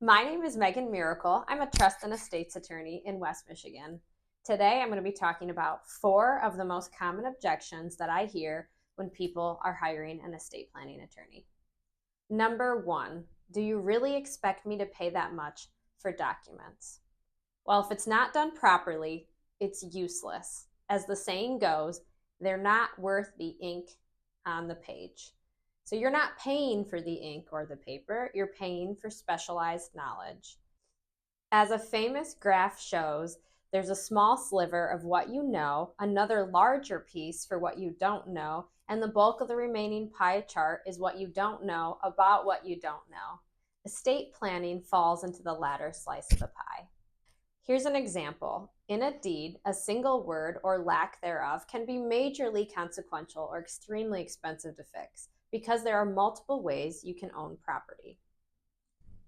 My name is Meaghan Miracle. I'm a trust and estates attorney in West Michigan. Today, I'm going to be talking about 4 of the most common objections that I hear when people are hiring an estate planning attorney. Number 1, do you really expect me to pay that much for documents? Well, if it's not done properly, it's useless. As the saying goes, they're not worth the ink on the page. So you're not paying for the ink or the paper, you're paying for specialized knowledge. As a famous graph shows, there's a small sliver of what you know, another larger piece for what you don't know, and the bulk of the remaining pie chart is what you don't know about what you don't know. Estate planning falls into the latter slice of the pie. Here's an example. In a deed, a single word or lack thereof can be majorly consequential or extremely expensive to fix because there are multiple ways you can own property.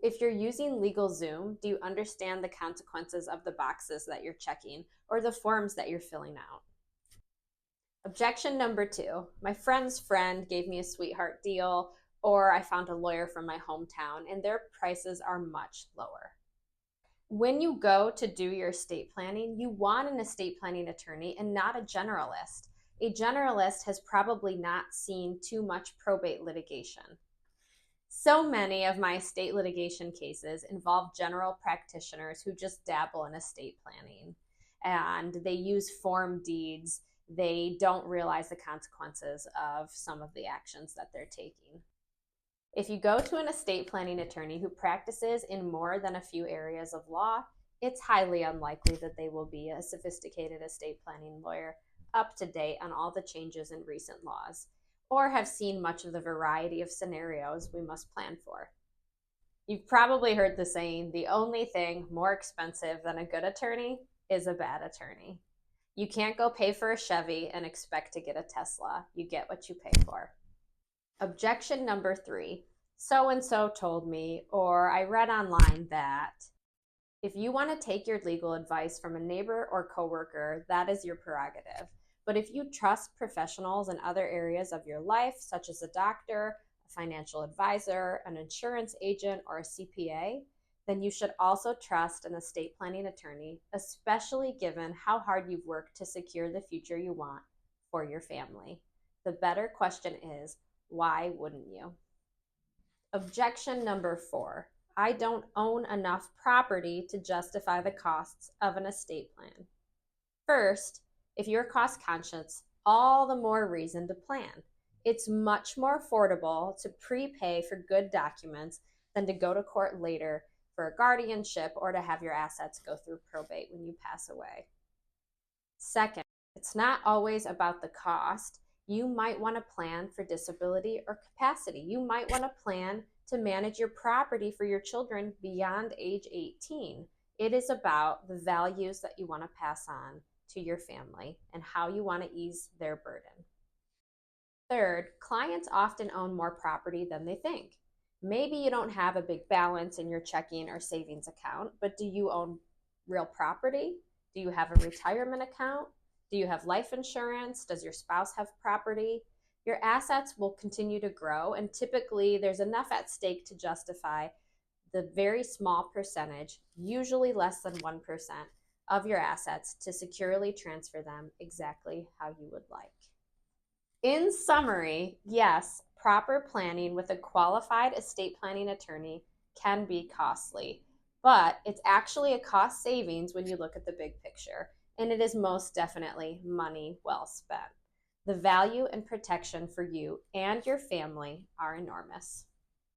If you're using LegalZoom, do you understand the consequences of the boxes that you're checking or the forms that you're filling out? Objection number 2, my friend's friend gave me a sweetheart deal, or I found a lawyer from my hometown and their prices are much lower. When you go to do your estate planning, you want an estate planning attorney and not a generalist. A generalist has probably not seen too much probate litigation. So many of my estate litigation cases involve general practitioners who just dabble in estate planning and they use form deeds. They don't realize the consequences of some of the actions that they're taking. If you go to an estate planning attorney who practices in more than a few areas of law, it's highly unlikely that they will be a sophisticated estate planning lawyer up to date on all the changes in recent laws, or have seen much of the variety of scenarios we must plan for. You've probably heard the saying, the only thing more expensive than a good attorney is a bad attorney. You can't go pay for a Chevy and expect to get a Tesla. You get what you pay for. Objection number 3, so-and-so told me, or I read online that. If you want to take your legal advice from a neighbor or coworker, that is your prerogative. But if you trust professionals in other areas of your life, such as a doctor, a financial advisor, an insurance agent, or a CPA, then you should also trust an estate planning attorney, especially given how hard you've worked to secure the future you want for your family. The better question is, why wouldn't you? Objection number 4, I don't own enough property to justify the costs of an estate plan. First, if you're cost conscious, all the more reason to plan. It's much more affordable to prepay for good documents than to go to court later for a guardianship or to have your assets go through probate when you pass away. Second, it's not always about the cost. You might want to plan for disability or capacity. You might want to plan to manage your property for your children beyond age 18. It is about the values that you want to pass on to your family and how you want to ease their burden. Third, clients often own more property than they think. Maybe you don't have a big balance in your checking or savings account, but do you own real property? Do you have a retirement account? Do you have life insurance? Does your spouse have property? Your assets will continue to grow, and typically there's enough at stake to justify the very small percentage, usually less than 1%, of your assets to securely transfer them exactly how you would like. In summary, yes, proper planning with a qualified estate planning attorney can be costly, but it's actually a cost savings when you look at the big picture, and it is most definitely money well spent. The value and protection for you and your family are enormous.